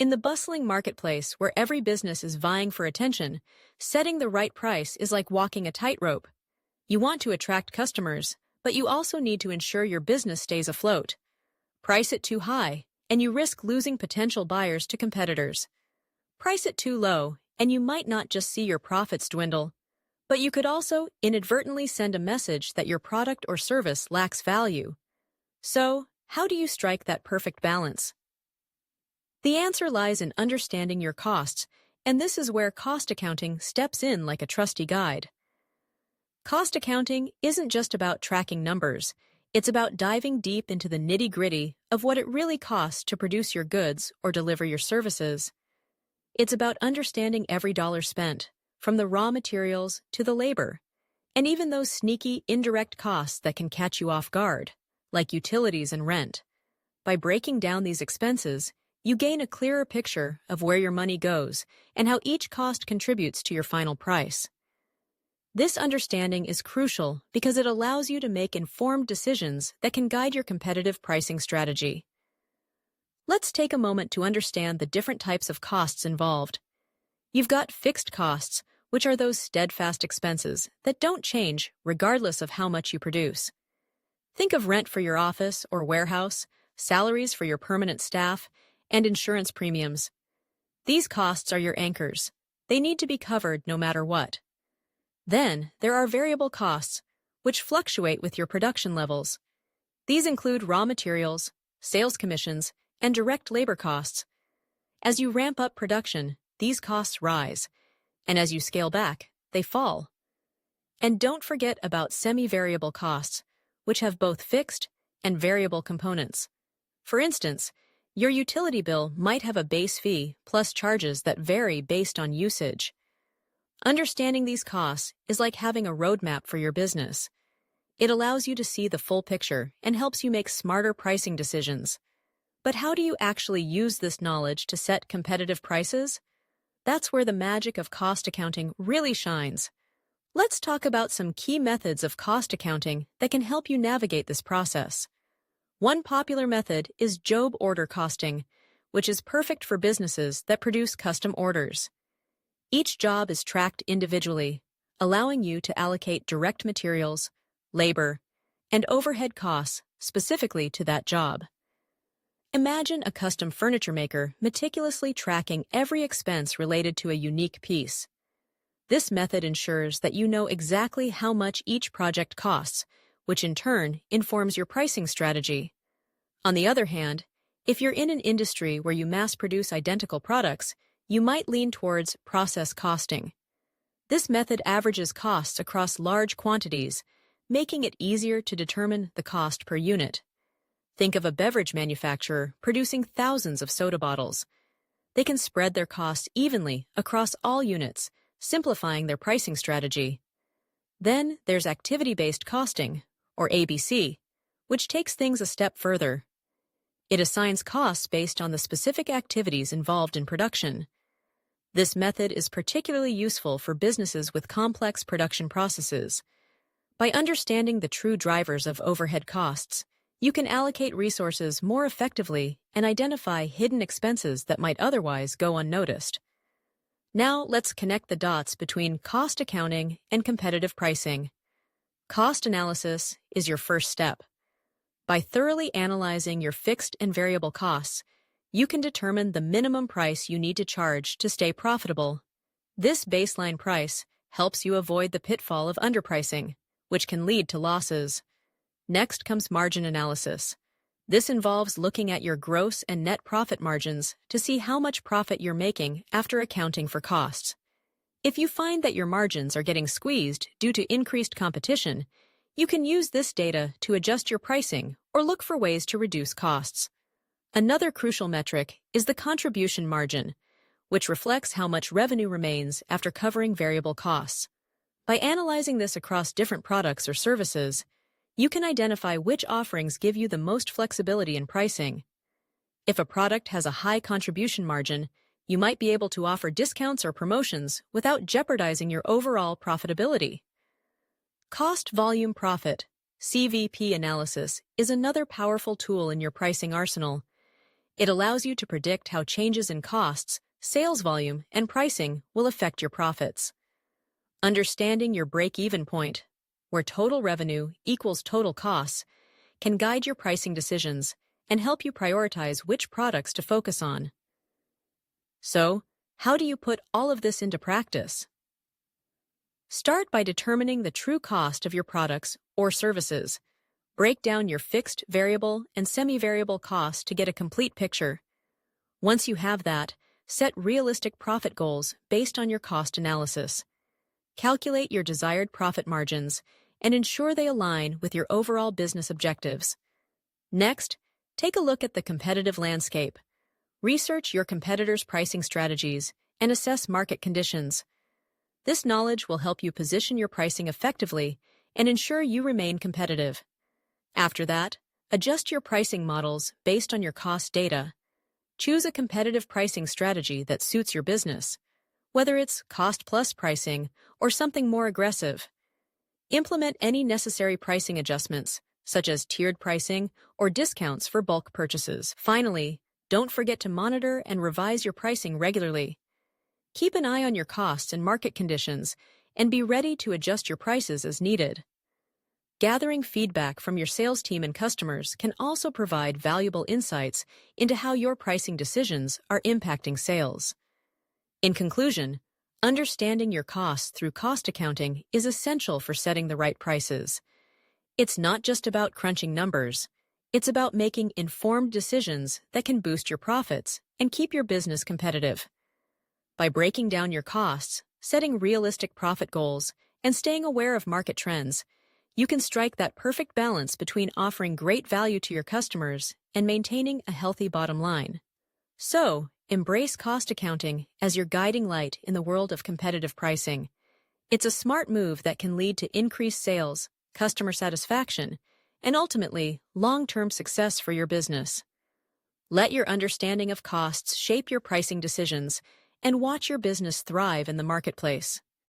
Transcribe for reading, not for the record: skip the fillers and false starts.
In the bustling marketplace where every business is vying for attention, setting the right price is like walking a tightrope. You want to attract customers, but you also need to ensure your business stays afloat. Price it too high, and you risk losing potential buyers to competitors. Price it too low, and you might not just see your profits dwindle, but you could also inadvertently send a message that your product or service lacks value. So, how do you strike that perfect balance? The answer lies in understanding your costs, and this is where cost accounting steps in like a trusty guide. Cost accounting isn't just about tracking numbers, it's about diving deep into the nitty-gritty of what it really costs to produce your goods or deliver your services. It's about understanding every dollar spent, from the raw materials to the labor, and even those sneaky, indirect costs that can catch you off guard, like utilities and rent. By breaking down these expenses, you gain a clearer picture of where your money goes and how each cost contributes to your final price. This understanding is crucial because it allows you to make informed decisions that can guide your competitive pricing strategy. Let's take a moment to understand the different types of costs involved. You've got fixed costs, which are those steadfast expenses that don't change regardless of how much you produce. Think of rent for your office or warehouse, salaries for your permanent staff, and insurance premiums. These costs are your anchors. They need to be covered no matter what. Then, there are variable costs, which fluctuate with your production levels. These include raw materials, sales commissions, and direct labor costs. As you ramp up production, these costs rise, and as you scale back, they fall. And don't forget about semi-variable costs, which have both fixed and variable components. For instance, your utility bill might have a base fee plus charges that vary based on usage. Understanding these costs is like having a roadmap for your business. It allows you to see the full picture and helps you make smarter pricing decisions. But how do you actually use this knowledge to set competitive prices? That's where the magic of cost accounting really shines. Let's talk about some key methods of cost accounting that can help you navigate this process. One popular method is job order costing, which is perfect for businesses that produce custom orders. Each job is tracked individually, allowing you to allocate direct materials, labor, and overhead costs specifically to that job. Imagine a custom furniture maker meticulously tracking every expense related to a unique piece. This method ensures that you know exactly how much each project costs, which in turn informs your pricing strategy. On the other hand, if you're in an industry where you mass-produce identical products, you might lean towards process costing. This method averages costs across large quantities, making it easier to determine the cost per unit. Think of a beverage manufacturer producing thousands of soda bottles. They can spread their costs evenly across all units, simplifying their pricing strategy. Then there's activity-based costing, or ABC, which takes things a step further. It assigns costs based on the specific activities involved in production. This method is particularly useful for businesses with complex production processes. By understanding the true drivers of overhead costs, you can allocate resources more effectively and identify hidden expenses that might otherwise go unnoticed. Now let's connect the dots between cost accounting and competitive pricing. Cost analysis is your first step. By thoroughly analyzing your fixed and variable costs, you can determine the minimum price you need to charge to stay profitable. This baseline price helps you avoid the pitfall of underpricing, which can lead to losses. Next comes margin analysis. This involves looking at your gross and net profit margins to see how much profit you're making after accounting for costs. If you find that your margins are getting squeezed due to increased competition, you can use this data to adjust your pricing or look for ways to reduce costs. Another crucial metric is the contribution margin, which reflects how much revenue remains after covering variable costs. By analyzing this across different products or services, you can identify which offerings give you the most flexibility in pricing. If a product has a high contribution margin, you might be able to offer discounts or promotions without jeopardizing your overall profitability. Cost volume profit, CVP analysis, is another powerful tool in your pricing arsenal. It allows you to predict how changes in costs, sales volume, and pricing will affect your profits. Understanding your break-even point, where total revenue equals total costs, can guide your pricing decisions and help you prioritize which products to focus on. So, how do you put all of this into practice? Start by determining the true cost of your products or services. Break down your fixed, variable, and semi-variable costs to get a complete picture. Once you have that, set realistic profit goals based on your cost analysis. Calculate your desired profit margins and ensure they align with your overall business objectives. Next, take a look at the competitive landscape. Research your competitors' pricing strategies and assess market conditions. This knowledge will help you position your pricing effectively and ensure you remain competitive. After that, adjust your pricing models based on your cost data. Choose a competitive pricing strategy that suits your business, whether it's cost-plus pricing or something more aggressive. Implement any necessary pricing adjustments, such as tiered pricing or discounts for bulk purchases. Finally, don't forget to monitor and revise your pricing regularly. Keep an eye on your costs and market conditions, and be ready to adjust your prices as needed. Gathering feedback from your sales team and customers can also provide valuable insights into how your pricing decisions are impacting sales. In conclusion, understanding your costs through cost accounting is essential for setting the right prices. It's not just about crunching numbers. It's about making informed decisions that can boost your profits and keep your business competitive. By breaking down your costs, setting realistic profit goals, and staying aware of market trends, you can strike that perfect balance between offering great value to your customers and maintaining a healthy bottom line. So, embrace cost accounting as your guiding light in the world of competitive pricing. It's a smart move that can lead to increased sales, customer satisfaction, and ultimately, long-term success for your business. Let your understanding of costs shape your pricing decisions and watch your business thrive in the marketplace.